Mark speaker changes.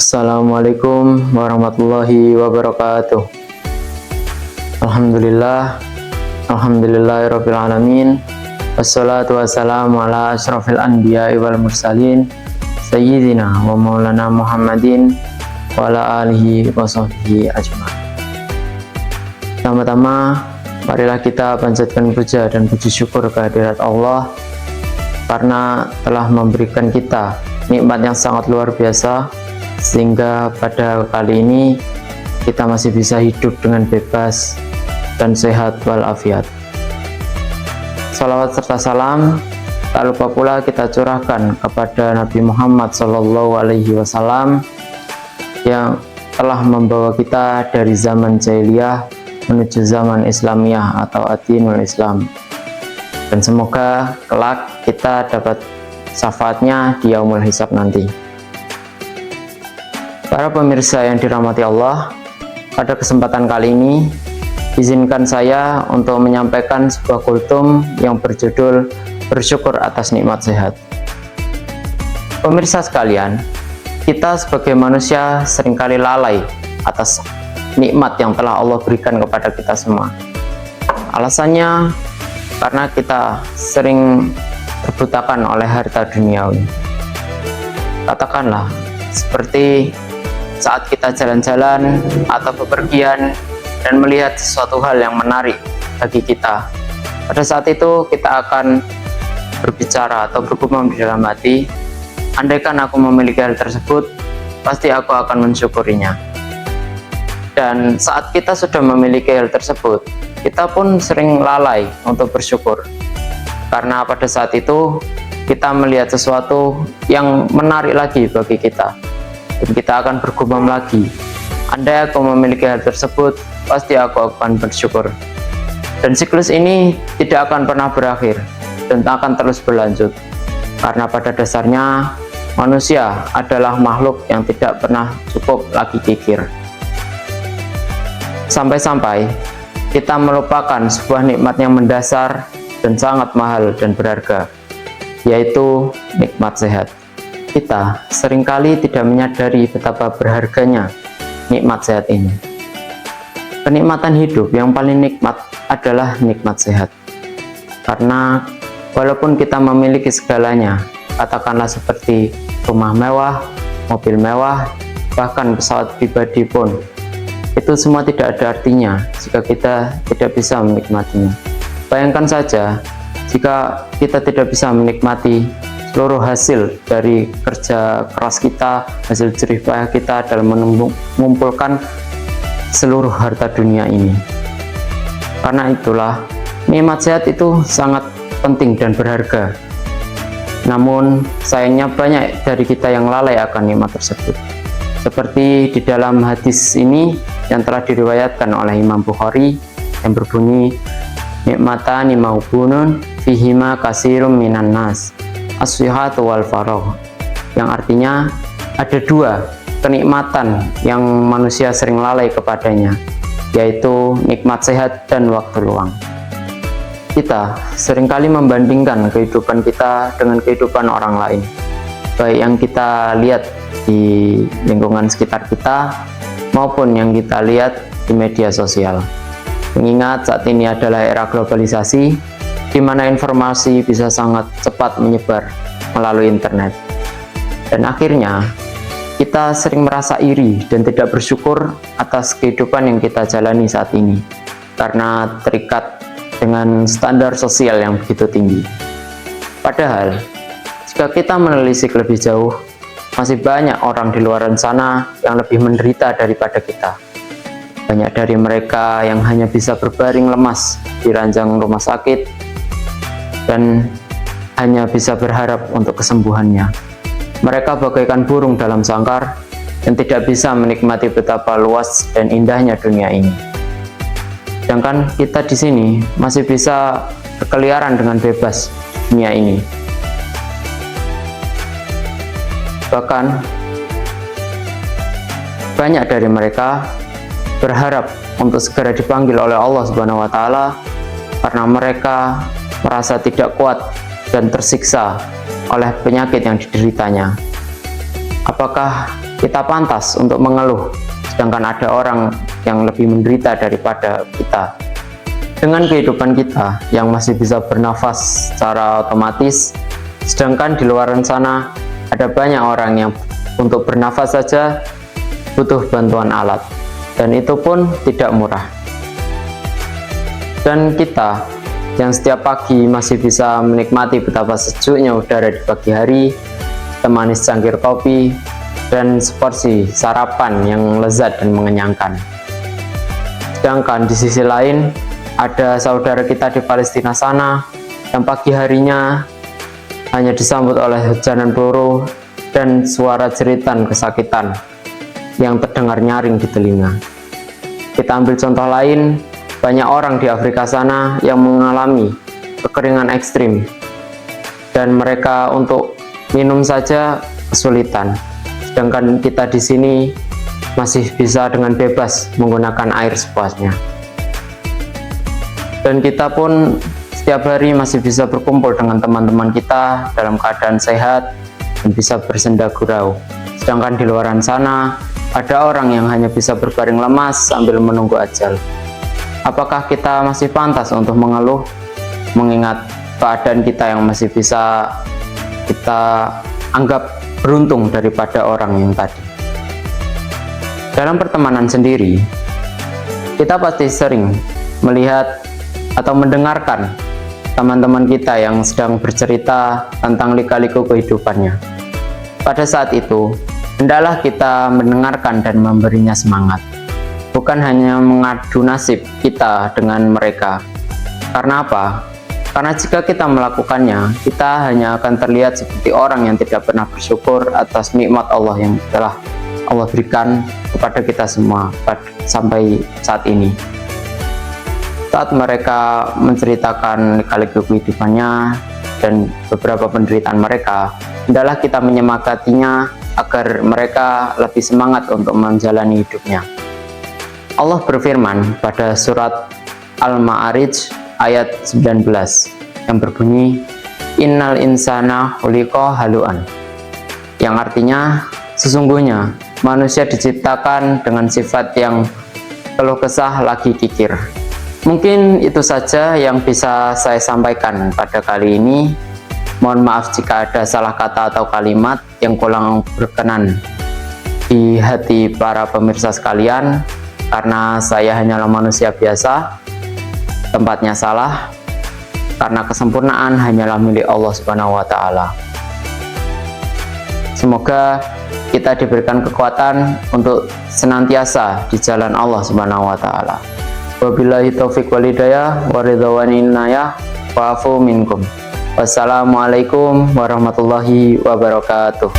Speaker 1: Assalamualaikum warahmatullahi wabarakatuh. Alhamdulillahirabbil alamin. Wassalatu wassalamu ala asyrafil anbiya'i wal mursalin sayyidina wa maulana Muhammadin wa ala alihi wa sahbihi ajma'in. Pertama-tama, marilah kita panjatkan puja dan puji syukur kehadirat Allah karena telah memberikan kita nikmat yang sangat luar biasa, sehingga pada kali ini kita masih bisa hidup dengan bebas dan sehat walafiat. Salawat serta salam tak lupa pula kita curahkan kepada Nabi Muhammad SAW yang telah membawa kita dari zaman jahiliyah menuju zaman Islamiyah atau Adinul Islam, dan semoga kelak kita dapat syafaatnya di yaumul hisab nanti. Para pemirsa yang dirahmati Allah, pada kesempatan kali ini izinkan saya untuk menyampaikan sebuah kultum yang berjudul bersyukur atas nikmat sehat. Pemirsa sekalian, kita sebagai manusia seringkali lalai atas nikmat yang telah Allah berikan kepada kita semua. Alasannya karena kita sering terbutakan oleh harta duniawi. Katakanlah seperti saat kita jalan-jalan atau bepergian dan melihat sesuatu hal yang menarik bagi kita. Pada saat itu kita akan berbicara atau bergumam di dalam hati, andaikan aku memiliki hal tersebut, pasti aku akan mensyukurinya. Dan saat kita sudah memiliki hal tersebut, kita pun sering lalai untuk bersyukur, karena pada saat itu kita melihat sesuatu yang menarik lagi bagi kita, dan kita akan bergumam lagi, andai aku memiliki hal tersebut, pasti aku akan bersyukur. Dan siklus ini tidak akan pernah berakhir dan akan terus berlanjut, karena pada dasarnya manusia adalah makhluk yang tidak pernah cukup lagi kikir. Sampai-sampai kita melupakan sebuah nikmat yang mendasar dan sangat mahal dan berharga, yaitu nikmat sehat. Kita seringkali tidak menyadari betapa berharganya nikmat sehat ini. Kenikmatan hidup yang paling nikmat adalah nikmat sehat. Karena walaupun kita memiliki segalanya, katakanlah seperti rumah mewah, mobil mewah, bahkan pesawat pribadi pun, itu semua tidak ada artinya jika kita tidak bisa menikmatinya. Bayangkan saja jika kita tidak bisa menikmati seluruh hasil dari kerja keras kita, hasil jerih payah kita dalam mengumpulkan seluruh harta dunia ini. Karena itulah nikmat sehat itu sangat penting dan berharga. Namun sayangnya banyak dari kita yang lalai akan nikmat tersebut. Seperti di dalam hadis ini yang telah diriwayatkan oleh Imam Bukhari yang berbunyi, nikmatani maubunun fihima kasirum minan nas, as-sihhatu wal faragh, yang artinya ada dua kenikmatan yang manusia sering lalai kepadanya, yaitu nikmat sehat dan waktu luang. Kita seringkali membandingkan kehidupan kita dengan kehidupan orang lain, baik yang kita lihat di lingkungan sekitar kita maupun yang kita lihat di media sosial. Mengingat saat ini adalah era globalisasi, di mana informasi bisa sangat cepat menyebar melalui internet. Dan akhirnya, kita sering merasa iri dan tidak bersyukur atas kehidupan yang kita jalani saat ini, karena terikat dengan standar sosial yang begitu tinggi. Padahal, jika kita menelisik lebih jauh, masih banyak orang di luar sana yang lebih menderita daripada kita. Banyak dari mereka yang hanya bisa berbaring lemas di ranjang rumah sakit dan hanya bisa berharap untuk kesembuhannya. Mereka bagaikan burung dalam sangkar yang tidak bisa menikmati betapa luas dan indahnya dunia ini. Sedangkan kita di sini masih bisa berkeliaran dengan bebas di dunia ini. Bahkan banyak dari mereka berharap untuk segera dipanggil oleh Allah Subhanahu wa Ta'ala karena mereka merasa tidak kuat dan tersiksa oleh penyakit yang dideritanya. Apakah kita pantas untuk mengeluh sedangkan ada orang yang lebih menderita daripada kita? Dengan kehidupan kita yang masih bisa bernafas secara otomatis, sedangkan di luar sana ada banyak orang yang untuk bernafas saja butuh bantuan alat, dan itu pun tidak murah. Dan kita yang setiap pagi masih bisa menikmati betapa sejuknya udara di pagi hari, temani secangkir kopi, dan seporsi sarapan yang lezat dan mengenyangkan. Sedangkan di sisi lain, ada saudara kita di Palestina sana yang pagi harinya hanya disambut oleh hujanan peluru dan suara jeritan kesakitan yang terdengar nyaring di telinga. Kita ambil contoh lain, banyak orang di Afrika sana yang mengalami kekeringan ekstrim dan mereka untuk minum saja kesulitan. Sedangkan kita di sini masih bisa dengan bebas menggunakan air sepuasnya. Dan kita pun setiap hari masih bisa berkumpul dengan teman-teman kita dalam keadaan sehat dan bisa bersenda gurau. Sedangkan di luar sana ada orang yang hanya bisa berbaring lemas sambil menunggu ajal. Apakah kita masih pantas untuk mengeluh mengingat keadaan kita yang masih bisa kita anggap beruntung daripada orang yang tadi? Dalam pertemanan sendiri, kita pasti sering melihat atau mendengarkan teman-teman kita yang sedang bercerita tentang lika-liku kehidupannya. Pada saat itu, hendaklah kita mendengarkan dan memberinya semangat, bukan hanya mengadu nasib kita dengan mereka. Karena apa? Karena jika kita melakukannya, kita hanya akan terlihat seperti orang yang tidak pernah bersyukur atas nikmat Allah yang telah Allah berikan kepada kita semua sampai saat ini. Saat mereka menceritakan lika-liku kehidupannya dan beberapa penderitaan mereka, hendaklah kita menyemangatinya agar mereka lebih semangat untuk menjalani hidupnya. Allah berfirman pada surat Al-Ma'arij ayat 19 yang berbunyi, Innal insana khuliqa halu'an, yang artinya sesungguhnya manusia diciptakan dengan sifat yang keluh kesah lagi kikir. Mungkin itu saja yang bisa saya sampaikan pada kali ini. Mohon maaf jika ada salah kata atau kalimat yang kurang berkenan di hati para pemirsa sekalian, karena saya hanyalah manusia biasa, tempatnya salah, karena kesempurnaan hanyalah milik Allah Subhanahu wa Ta'ala. Semoga kita diberikan kekuatan untuk senantiasa di jalan Allah Subhanahu wa Ta'ala. Wabillahi taufiq wal hidayah wa ridwan inayah wa afu minkum. Wassalamualaikum warahmatullahi wabarakatuh.